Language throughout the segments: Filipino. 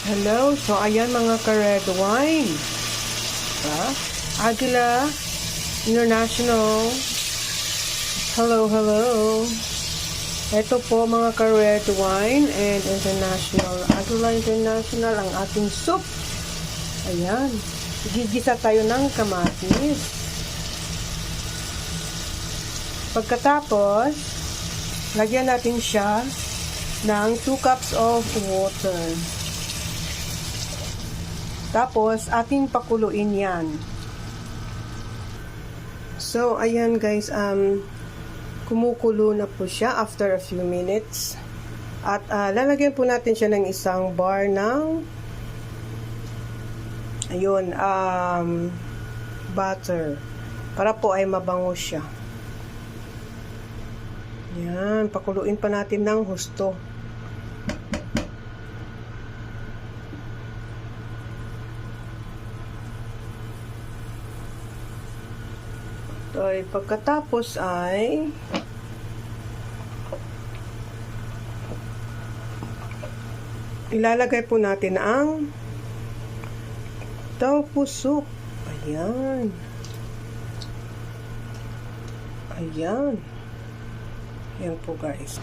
Hello. So, ayan mga ka-red wine. Aguila International. Hello, hello. Ito po mga ka-red wine and international. Aguila International ang ating soup. Ayan. Gigisa tayo ng kamatis. Pagkatapos, lagyan natin siya ng 2 cups of water. Tapos, ating pakuluin yan. So, ayan guys, kumukulo na po siya after a few minutes. At lalagyan po natin siya ng isang bar ng butter. Para po ay mabango siya. Yan, pakuluin pa natin ng husto. So, pagkatapos ay ilalagay po natin ang tofu soup. Ayan. Ayan. Ayan po guys.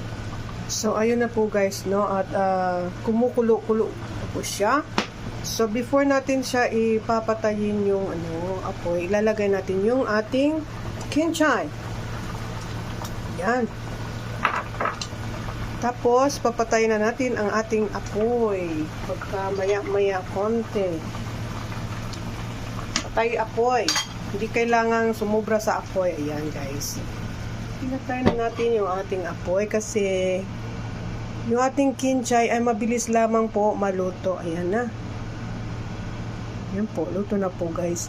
So, ayun na po guys, no? At kumukulo-kulo po siya. So, before natin siya ipapatayin yung apoy, ilalagay natin yung ating kimchi. Yan. Tapos, papatayin na natin ang ating apoy. Pagka maya-maya konti. Patay apoy. Hindi kailangang sumubra sa apoy. Ayan, guys. Pinatay na natin yung ating apoy kasi yung ating kimchi ay mabilis lamang po maluto. Ayan na. Ayan po, luto na po guys.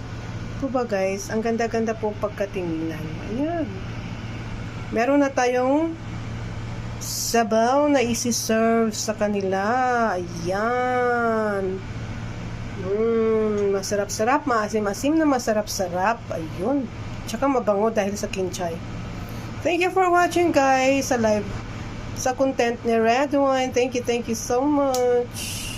Ito ba guys, ang ganda-ganda po pagkatingnan. Ayan. Meron na tayong sabaw na isi-serve sa kanila. Ayan. Masarap-sarap, maasim-asim na masarap-sarap. Ayun. Tsaka mabango dahil sa kimchi. Thank you for watching guys sa live, sa content ni Red Wine. Thank you so much.